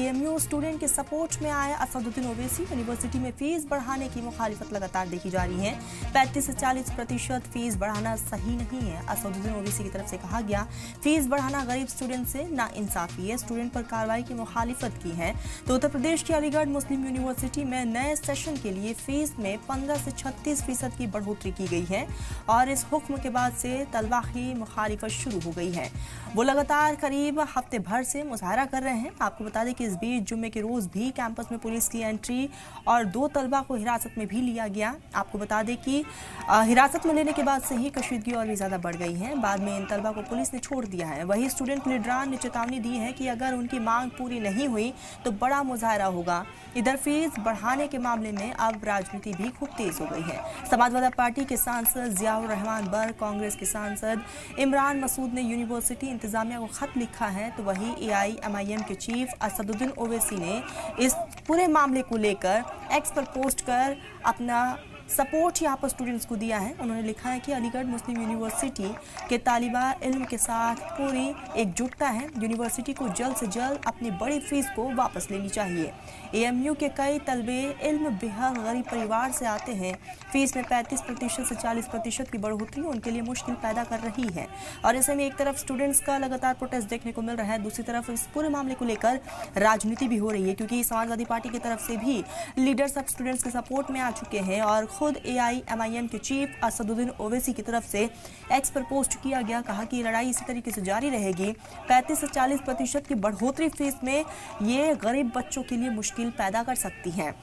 AMU student के support में आए असदुद्दीन ओवैसी। यूनिवर्सिटी में फीस बढ़ाने की मुखालिफत लगातार देखी जा रही है। 35 से 40% फीस बढ़ाना सही नहीं है। असदुद्दीन ओवैसी की तरफ से कहा गया, फीस बढ़ाना गरीब स्टूडेंट से नाइंसाफी है। स्टूडेंट पर कार्रवाई की मुखालिफत की है। तो उत्तर प्रदेश की अलीगढ़ मुस्लिम यूनिवर्सिटी में नए सेशन के लिए फीस में 15 से 36% की बढ़ोतरी की गई है और इस हुक्म के बाद से तलबा की मुखालिफत शुरू हो गई है। वो लगातार करीब हफ्ते भर से मुजाहरा कर रहे हैं। आपको बता दें कि इस बीच जुम्मे के रोज भी कैंपस में पुलिस की एंट्री और 2 तलबा को हिरासत में भी लिया गया। आपको बता दें कि हिरासत में लेने के बाद से ही कशीदगी और भी ज्यादा बढ़ गई है। बाद में इन तलबा को पुलिस ने छोड़ दिया है। वही स्टूडेंट लीडरान ने चेतावनी दी है कि अगर उनकी मांग पूरी नहीं हुई तो बड़ा मुजाहरा होगा। इधर फीस बढ़ाने के मामले में अब राजनीति भी खूब तेज हो गई है। समाजवादी पार्टी के सांसद जियाउर रहमान बर्ग, कांग्रेस के सांसद इमरान मसूद ने यूनिवर्सिटी इंतजामिया को खत लिखा है। तो वही एआईएमआईएम के चीफ असदुद्दीन ओवैसी ने इस पूरे मामले को लेकर एक्स पर पोस्ट कर अपना सपोर्ट यहाँ पर स्टूडेंट्स को दिया है। उन्होंने लिखा है कि अलीगढ़ मुस्लिम यूनिवर्सिटी के तालिबा इल्म के साथ पूरी एकजुटता है। यूनिवर्सिटी को जल्द से जल्द अपनी बड़ी फीस को वापस लेनी चाहिए। एएमयू के कई तलबे इल्म बेहद गरीब परिवार से आते हैं। फीस में 35% से 40% की बढ़ोतरी उनके लिए मुश्किल पैदा कर रही है और ऐसे में एक तरफ स्टूडेंट्स का लगातार प्रोटेस्ट देखने को मिल रहा है, दूसरी तरफ इस पूरे मामले को लेकर राजनीति भी हो रही है, क्योंकि समाजवादी पार्टी की तरफ से भी लीडर्स अब स्टूडेंट्स के सपोर्ट में आ चुके हैं और खुद एआईएमआईएम के चीफ असदुद्दीन ओवैसी की तरफ से एक्स पर पोस्ट किया गया, कहा कि लड़ाई इसी तरीके से जारी रहेगी। 35 से 40% की बढ़ोतरी फीस में ये गरीब बच्चों के लिए मुश्किल पैदा कर सकती है।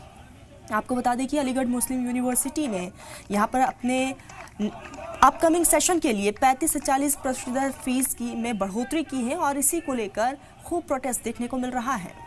आपको बता दें कि अलीगढ़ मुस्लिम यूनिवर्सिटी ने यहाँ पर अपने अपकमिंग सेशन के लिए 35 से 40% फीस की में बढ़ोतरी की है और इसी को लेकर खूब प्रोटेस्ट देखने को मिल रहा है।